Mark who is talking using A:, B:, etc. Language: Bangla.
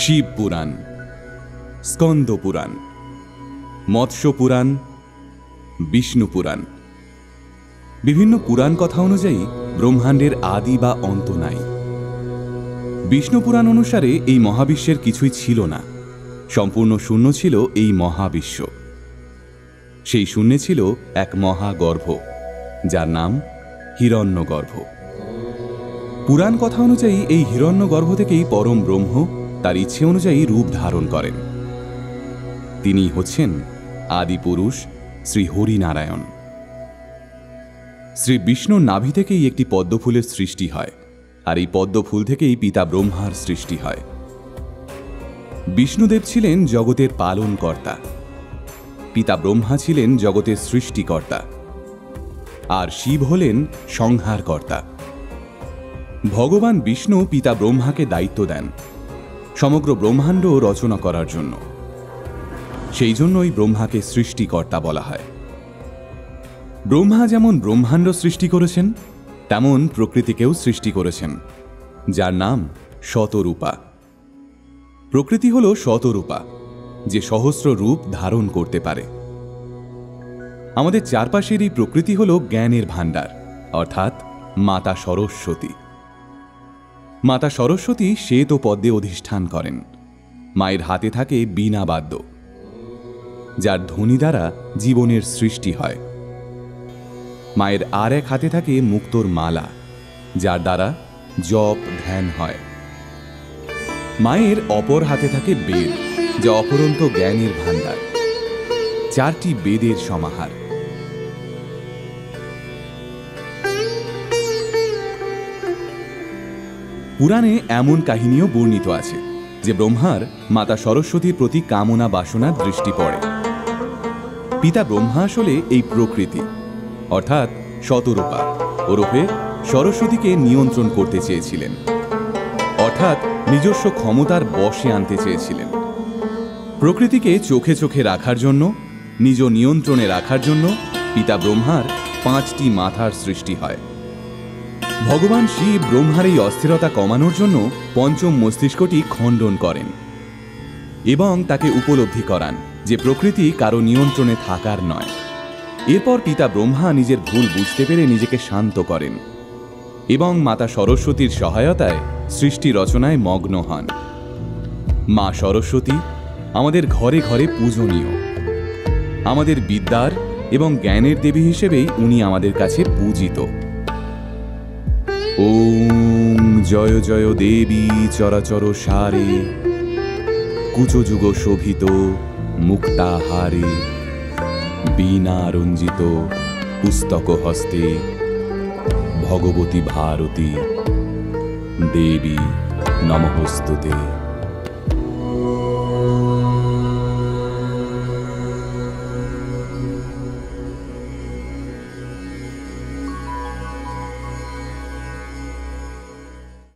A: শিব পুরাণ, স্কন্দ পুরাণ, মৎস্য পুরাণ, বিষ্ণু পুরাণ। বিভিন্ন পুরাণ কথা অনুযায়ী ব্রহ্মাণ্ডের আদি বা অন্ত নাই। বিষ্ণু পুরাণ অনুসারে এই মহাবিশ্বের কিছুই ছিল না, সম্পূর্ণ শূন্য ছিল এই মহাবিশ্ব। সেই শূন্যে ছিল এক মহাগর্ভ, যার নাম হিরণ্যগর্ভ। পুরাণ কথা অনুযায়ী এই হিরণ্যগর্ভ থেকেই পরম ব্রহ্ম তার ইচ্ছে অনুযায়ী রূপ ধারণ করেন। তিনি হচ্ছেন আদিপুরুষ শ্রী হরিনারায়ণ। শ্রী বিষ্ণুর নাভি থেকেই একটি পদ্মফুলের সৃষ্টি হয়, আর এই পদ্মফুল থেকেই পিতা ব্রহ্মার সৃষ্টি হয়। বিষ্ণুদেব ছিলেন জগতের পালনকর্তা, পিতা ব্রহ্মা ছিলেন জগতের সৃষ্টিকর্তা, আর শিব হলেন সংহারকর্তা। ভগবান বিষ্ণু পিতা ব্রহ্মাকে দায়িত্ব দেন সমগ্র ব্রহ্মাণ্ড রচনা করার জন্য। সেই জন্যই ব্রহ্মাকে সৃষ্টিকর্তা বলা হয়। ব্রহ্মা যেমন ব্রহ্মাণ্ড সৃষ্টি করেছেন, তেমন প্রকৃতিকেও সৃষ্টি করেছেন, যার নাম শতরূপা। প্রকৃতি হল শতরূপা, যে সহস্র রূপ ধারণ করতে পারে। আমাদের চারপাশের এই প্রকৃতি হল জ্ঞানের ভাণ্ডার, অর্থাৎ মাতা সরস্বতী। মাতা সরস্বতী শ্বেত পদ্মে অধিষ্ঠান করেন। মায়ের হাতে থাকে বীণা বাদ্য, যার ধ্বনি দ্বারা জীবনের সৃষ্টি হয়। মায়ের আর এক হাতে থাকে মুক্তোর মালা, যার দ্বারা জপ ধ্যান হয়। মায়ের অপর হাতে থাকে বেদ, যা অপরন্ত জ্ঞানের ভাণ্ডার, চারটি বেদের সমাহার। পুরাণে এমন কাহিনীও বর্ণিত আছে যে ব্রহ্মার মাতা সরস্বতীর প্রতি কামনা বাসনার দৃষ্টি পড়ে। পিতা ব্রহ্মা আসলে এই প্রকৃতি, অর্থাৎ শতরূপা ওরফে সরস্বতীকে নিয়ন্ত্রণ করতে চেয়েছিলেন, অর্থাৎ নিজস্ব ক্ষমতার বশে আনতে চেয়েছিলেন। প্রকৃতিকে চোখে চোখে রাখার জন্য, নিজ নিয়ন্ত্রণে রাখার জন্য পিতা ব্রহ্মার 5টি মাথার সৃষ্টি হয়। ভগবান শিব ব্রহ্মার এই অস্থিরতা কমানোর জন্য পঞ্চম মস্তিষ্কটি খণ্ডন করেন এবং তাকে উপলব্ধি করান যে প্রকৃতি কারো নিয়ন্ত্রণে থাকার নয়। এরপর পিতা ব্রহ্মা নিজের ভুল বুঝতে পেরে নিজেকে শান্ত করেন এবং মাতা সরস্বতীর সহায়তায় সৃষ্টি রচনায় মগ্ন হন। মা সরস্বতী আমাদের ঘরে ঘরে পূজনীয়। আমাদের বিদ্যার এবং জ্ঞানের দেবী হিসেবেই উনি আমাদের কাছে পূজিত। ওম জয় জয় দেবী চরাচর সারে, কুচযুগ শোভিত মুক্তাহারে, বীণা রঞ্জিত পুস্তক হস্তে, ভগবতী ভারতী দেবী নমঃস্তুতে।